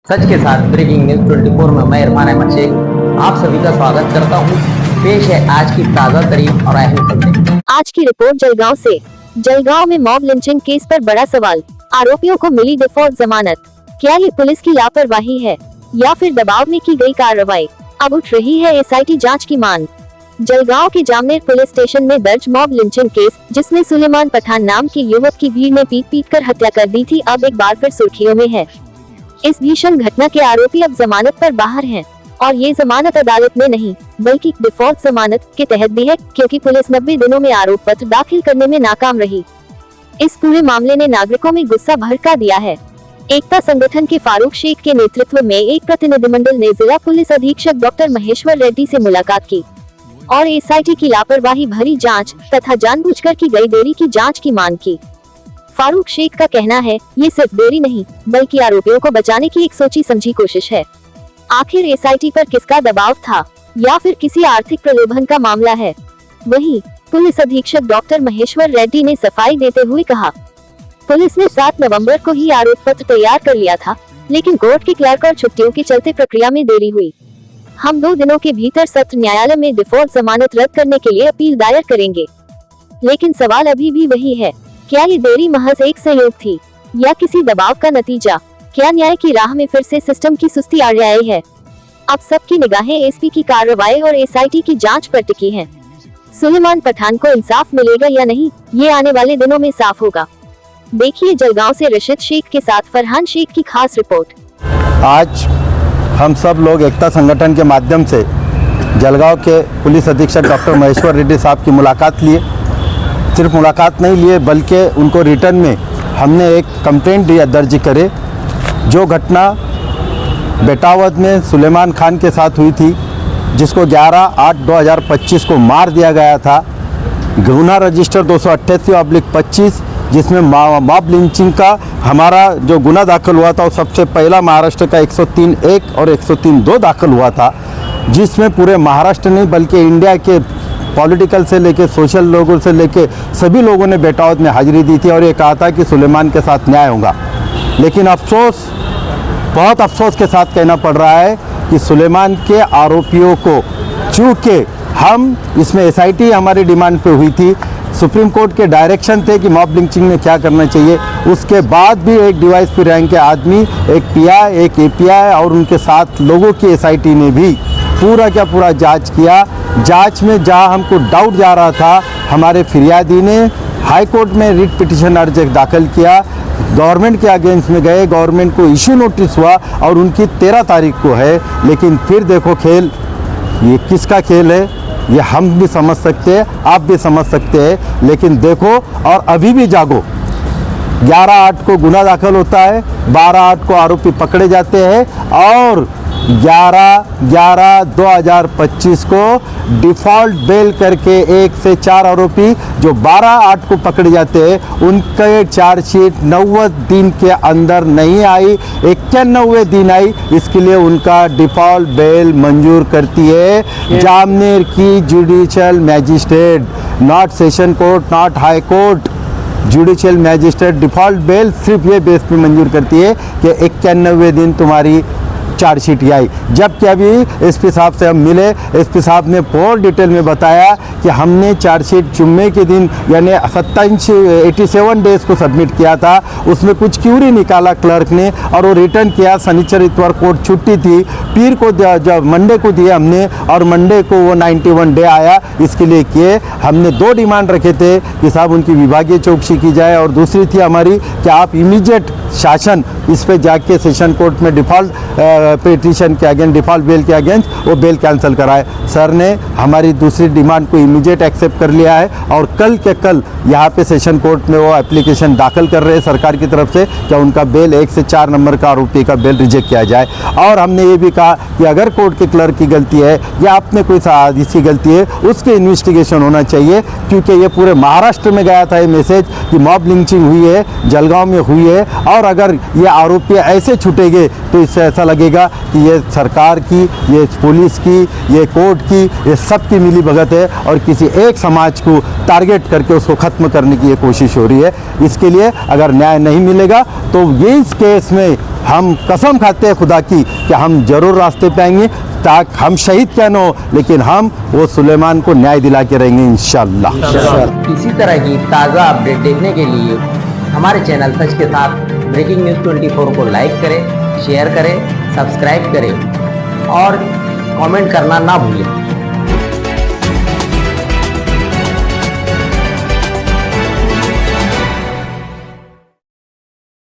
सच के साथ breaking news 24 में मैं इरफान अहमद शेख आप सभी का स्वागत करता हूं। पेश है आज की ताजा तरीन और अहम खबरें। आज की रिपोर्ट जलगांव से। जलगांव में मॉब लिंचिंग केस पर बड़ा सवाल, आरोपियों को मिली डिफॉल्ट जमानत। क्या ये पुलिस की लापरवाही है या फिर दबाव में की गई कार्रवाई? अब उठ रही है एसआईटी जांच की मांग। जलगांव के जामनेर पुलिस स्टेशन में दर्ज मॉब लिंचिंग केस, जिसमें सुलेमान पठान नाम के युवक की भीड़ ने पीट कर हत्या कर दी थी, अब एक बार फिर सुर्खियों में है। इस भीषण घटना के आरोपी अब जमानत पर बाहर हैं और ये जमानत अदालत में नहीं बल्कि डिफॉल्ट जमानत के तहत भी है, क्योंकि पुलिस 90 दिनों में आरोप पत्र दाखिल करने में नाकाम रही। इस पूरे मामले ने नागरिकों में गुस्सा भड़का दिया है। एकता संगठन के फारूक शेख के नेतृत्व में एक प्रतिनिधिमंडल ने जिला पुलिस अधीक्षक डॉक्टर महेश्वर रेड्डी से मुलाकात की और एसआईटी की लापरवाही भरी जांच तथा जानबूझकर की गई देरी की जांच की मांग की। फारूक शेख का कहना है, ये सिर्फ देरी नहीं बल्कि आरोपियों को बचाने की एक सोची समझी कोशिश है। आखिर एसआईटी पर किसका दबाव था या फिर किसी आर्थिक प्रलोभन का मामला है? वहीं पुलिस अधीक्षक डॉक्टर महेश्वर रेड्डी ने सफाई देते हुए कहा, पुलिस ने 7 नवंबर को ही आरोप पत्र तैयार कर लिया था, लेकिन कोर्ट के क्लर्क और छुट्टियों के चलते प्रक्रिया में देरी हुई। हम 2 दिनों के भीतर सत्र न्यायालय में डिफॉल्ट जमानत रद्द करने के लिए अपील दायर करेंगे। लेकिन सवाल अभी भी वही है, क्या ये देरी महज एक संयोग थी या किसी दबाव का नतीजा? क्या न्याय की राह में फिर से सिस्टम की सुस्ती आ रही है? अब सबकी निगाहें एसपी की कार्रवाई और एसआईटी की जांच पर टिकी हैं। सुलेमान पठान को इंसाफ मिलेगा या नहीं, ये आने वाले दिनों में साफ होगा। देखिए जलगांव से रशीद शेख के साथ फरहान शेख की खास रिपोर्ट। आज हम सब लोग एकता संगठन के माध्यम से जलगांव के पुलिस अधीक्षक डॉक्टर महेश्वर रेड्डी साहब की मुलाकात लिए। सिर्फ मुलाकात नहीं लिए बल्कि उनको रिटर्न में हमने एक कंप्लेंट दर्ज करे। जो घटना बेटावद में सुलेमान खान के साथ हुई थी, जिसको 11/8/2025 को मार दिया गया था, गुना रजिस्टर 288/25, जिसमें मॉब लिंचिंग का हमारा जो गुना दाखिल हुआ था वो सबसे पहला महाराष्ट्र का 103(1) और 103(2) दाखिल हुआ था, जिसमें पूरे महाराष्ट्र नहीं बल्कि इंडिया के पॉलिटिकल से लेके सोशल लोगों से लेके सभी लोगों ने बेटावद में हाजिरी दी थी और ये कहा था कि सुलेमान के साथ न्याय होगा। लेकिन अफसोस, बहुत अफसोस के साथ कहना पड़ रहा है कि सुलेमान के आरोपियों को, चूँकि हम इसमें एसआईटी हमारी डिमांड पे हुई थी, सुप्रीम कोर्ट के डायरेक्शन थे कि मॉब लिंचिंग में क्या करना चाहिए, उसके बाद भी एक डीवाईएसपी रैंक के आदमी, एक पीआई, एक एपीआई और उनके साथ लोगों की एसआईटी ने भी पूरा का पूरा जांच किया। जांच में जहां हमको डाउट जा रहा था, हमारे फिरियादी ने हाई कोर्ट में रिट पिटीशन अर्ज दाखिल किया, गवर्नमेंट के अगेंस्ट में गए, गवर्नमेंट को इशू नोटिस हुआ और उनकी 13 तारीख को है। लेकिन फिर देखो खेल, ये किसका खेल है ये हम भी समझ सकते हैं, आप भी समझ सकते हैं। लेकिन देखो और अभी भी जागो। 11/8 को गुना दाखिल होता है, 12/8 को आरोपी पकड़े जाते हैं और 11/11/2025 को डिफ़ॉल्ट बेल करके 1 से 4 आरोपी जो 12/8 को पकड़े जाते हैं, उनके चार्जशीट 90 दिन के अंदर नहीं आई, 91वें दिन आई। इसके लिए उनका डिफ़ॉल्ट बेल मंजूर करती है जामनेर की judicial magistrate, not session court, not high court. Judicial magistrate default bell सिर्फ ये बेस पे मंजूर करती है कि 91वें दिन तुम्हारी चार्जशीट आई। जबकि अभी एसपी साहब से हम मिले, एसपी साहब ने बहुत डिटेल में बताया कि हमने चार्जशीट जुम्मे के दिन यानी 87 डेज को सबमिट किया था, उसमें कुछ क्यूरी निकाला क्लर्क ने और वो रिटर्न किया। शनिचर इतवार कोर्ट छुट्टी थी, पीर को जब मंडे को दिया हमने और मंडे को वो 91 डे आया। इसके लिए किए हमने 2 डिमांड रखे थे कि साहब उनकी विभागीय चौकसी की जाए और दूसरी थी हमारी कि आप इमीडिएट शासन इस पे जाके सेशन कोर्ट में डिफ़ॉल्ट पिटीशन के अगेंस्ट, डिफ़ॉल्ट बेल के अगेंस्ट वो बेल कैंसिल कराए। सर ने हमारी दूसरी डिमांड को इमीडिएट एक्सेप्ट कर लिया है और कल के कल यहाँ पे सेशन कोर्ट में वो एप्लीकेशन दाखिल कर रहे हैं सरकार की तरफ से कि उनका बेल 1 से 4 नंबर का आरोपी का बेल रिजेक्ट किया जाए। और हमने ये भी कहा कि अगर कोर्ट के क्लर्क की गलती है या आपने कोई इसकी गलती है, उसके इन्वेस्टिगेशन होना चाहिए, क्योंकि ये पूरे महाराष्ट्र में गया था ये मैसेज कि मॉब लिंचिंग हुई है, जलगांव में हुई है और अगर ये आरोपी ऐसे छूटेंगे तो इससे ऐसा लगेगा समझेगा कि ये सरकार की, ये पुलिस की, ये कोर्ट की, ये सब की मिली भगत है और किसी एक समाज को टारगेट करके उसको ख़त्म करने की ये कोशिश हो रही है। इसके लिए अगर न्याय नहीं मिलेगा तो ये इस केस में हम कसम खाते हैं खुदा की कि हम ज़रूर रास्ते पे आएंगे, ताकि हम शहीद क्या न हो लेकिन हम वो सुलेमान को न्याय दिला के रहेंगे इंशाल्लाह। इसी तरह की ताज़ा अपडेट देखने के लिए हमारे चैनल सच के साथ ब्रेकिंग न्यूज़ 24 को लाइक करें, शेयर करें, सब्सक्राइब करें और कमेंट करना ना भूलें।